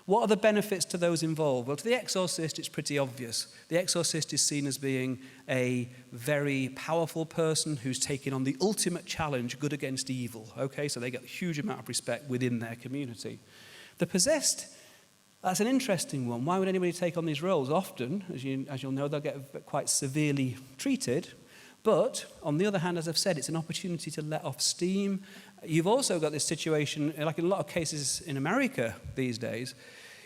What are the benefits to those involved? Well, to the exorcist, it's pretty obvious. The exorcist is seen as being a very powerful person who's taking on the ultimate challenge, good against evil. Okay, so they get a huge amount of respect within their community. The possessed, that's an interesting one. Why would anybody take on these roles? Often, as you'll know, they'll get quite severely treated. But, on the other hand, as I've said, it's an opportunity to let off steam. You've also got this situation, like in a lot of cases in America these days,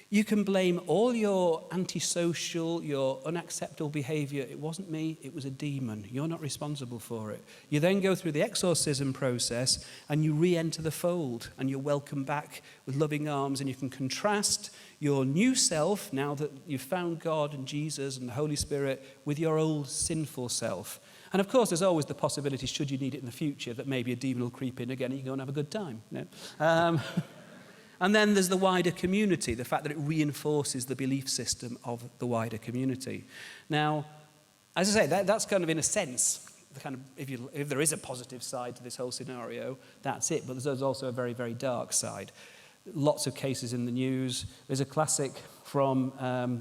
you can blame all your antisocial, your unacceptable behaviour. It wasn't me, it was a demon. You're not responsible for it. You then go through the exorcism process and you re-enter the fold and you're welcomed back with loving arms, and you can contrast your new self, now that you've found God and Jesus and the Holy Spirit, with your old sinful self. And of course, there's always the possibility, should you need it in the future, that maybe a demon will creep in again and you can go and have a good time. You know? And then there's the wider community, the fact that it reinforces the belief system of the wider community. Now, as I say, that's kind of, in a sense, the kind of, if there is a positive side to this whole scenario, that's it. But there's also a very, very dark side. lots of cases in the news. There's a classic from a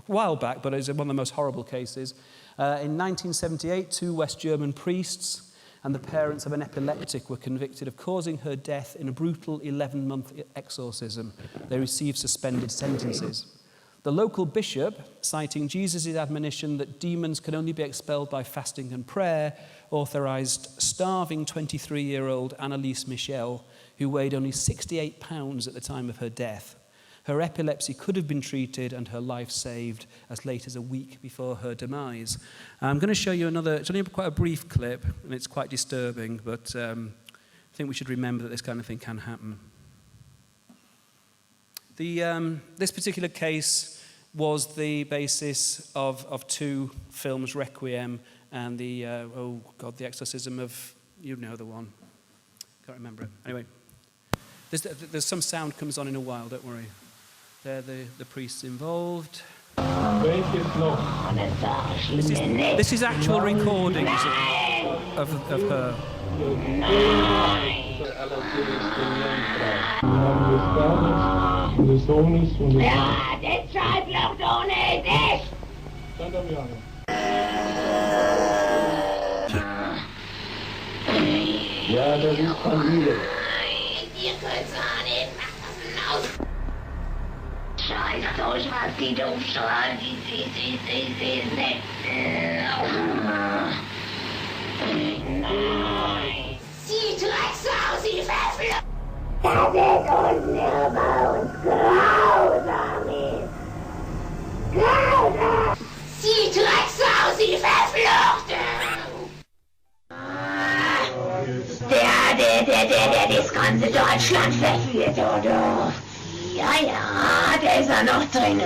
while back, but it's one of the most horrible cases. In 1978, 2 West German priests and the parents of an epileptic were convicted of causing her death in a brutal 11-month exorcism. They received suspended sentences. The local bishop, citing Jesus' admonition that demons can only be expelled by fasting and prayer, authorised starving 23-year-old Annalise Michel, who weighed only 68 pounds at the time of her death. Her epilepsy could have been treated and her life saved as late as a week before her demise. I'm going to show you another, it's only quite a brief clip, and it's quite disturbing, but I think we should remember that this kind of thing can happen. This particular case was the basis of 2 films, Requiem and the Exorcism of, you know the one. Can't remember it. Anyway, there's some sound comes on in a while, don't worry. They're the priests involved. This is actual recordings of her. Ja, det scheibler doch nicht! Ja, das ist Familie. Ihr könnt's auch nicht machen. Scheiß durch, was die doof schreien. Nein. Sie Drecksau, sie Verflucht. Das ist unnirrbar und grausam ist. Grausam. Sie Drecksau, sie Verfluchte. Der das ganze Deutschland verführt, oder? Ja, der ist noch drin.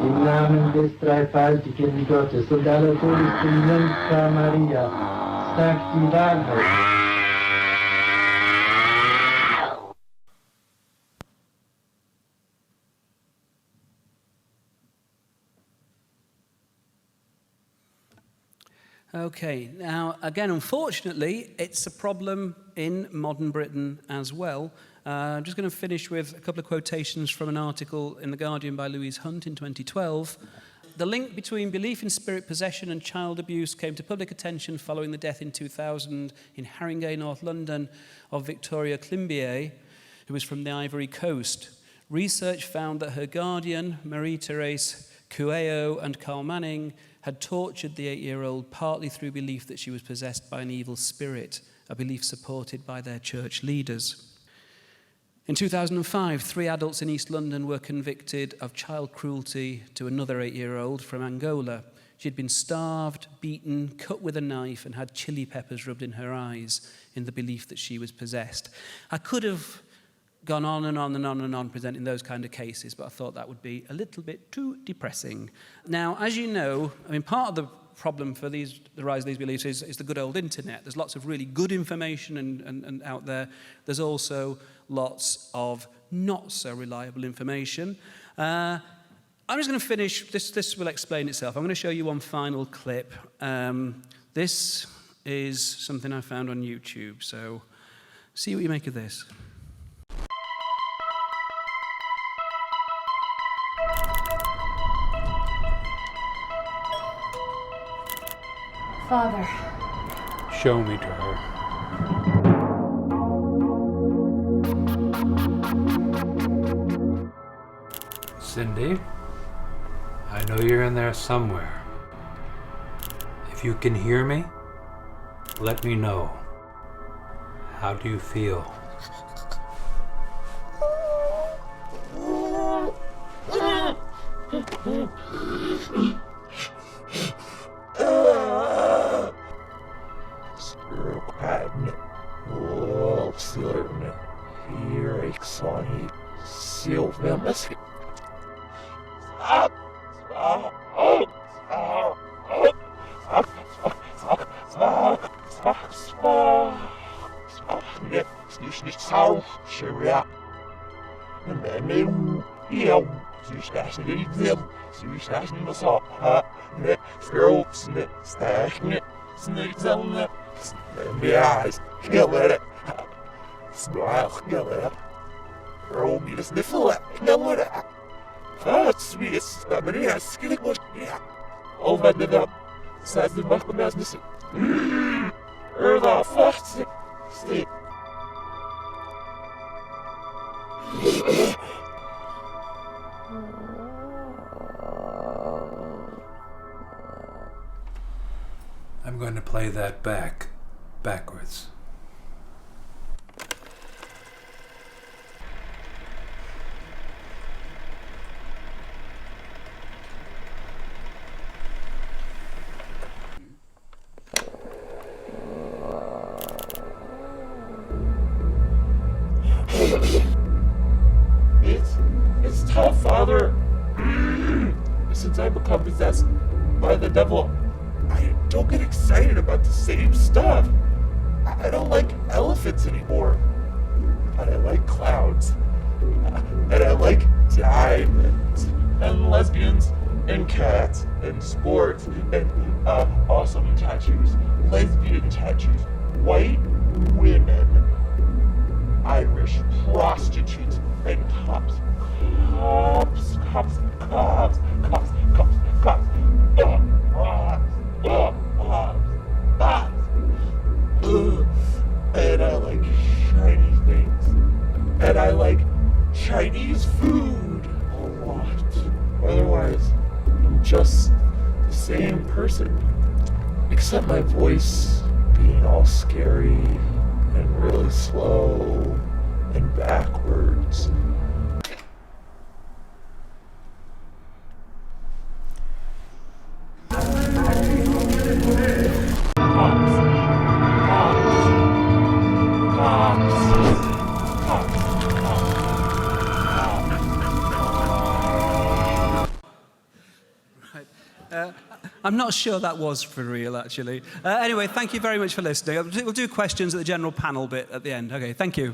Im Namen des dreifaltigen Gottes und aller Todesbringender Maria, sagt die Wahrheit. Okay, now again, unfortunately, it's a problem in modern Britain as well. I'm just going to finish with a couple of quotations from an article in The Guardian by Louise Hunt in 2012. The link between belief in spirit possession and child abuse came to public attention following the death in 2000 in Haringey, North London, of Victoria Climbié, who was from the Ivory Coast. Research found that her guardian, Marie-Thérèse Coueillot, and Carl Manning had tortured the 8-year-old partly through belief that she was possessed by an evil spirit, a belief supported by their church leaders. In 2005, 3 adults in East London were convicted of child cruelty to another 8-year-old from Angola. She had been starved, beaten, cut with a knife, and had chili peppers rubbed in her eyes in the belief that she was possessed. I could have gone on and on and on and on presenting those kind of cases, but I thought that would be a little bit too depressing. Now, as you know, I mean, part of the problem for the rise of these beliefs is the good old internet. There's lots of really good information and out there. There's also lots of not so reliable information. I'm just going to finish, this will explain itself. I'm going to show you one final clip. This is something I found on YouTube, so see what you make of this. Father. Show me to her. Cindy, I know you're in there somewhere. If you can hear me, let me know. How do you feel? Smile, galera. Roll me the sniffle, galera. Fast, me, Maria, skilling was yeah. Over the dam. Says the back of my missing. The first stick. I'm going to play that backwards. It's tough, Father. Since I become possessed by the devil, I don't get excited about the same stuff. I don't like elephants anymore. But I like clowns. And I like diamonds. And lesbians. And cats. And sports. And awesome tattoos. Lesbian tattoos. White women. Irish prostitutes. And cops. Cops. And I like shiny things. And I like Chinese food a lot. Otherwise, I'm just the same person. Except my voice being all scary and really slow and backwards. I'm not sure that was for real, actually. Anyway, thank you very much for listening. We'll do questions at the general panel bit at the end. Okay, thank you.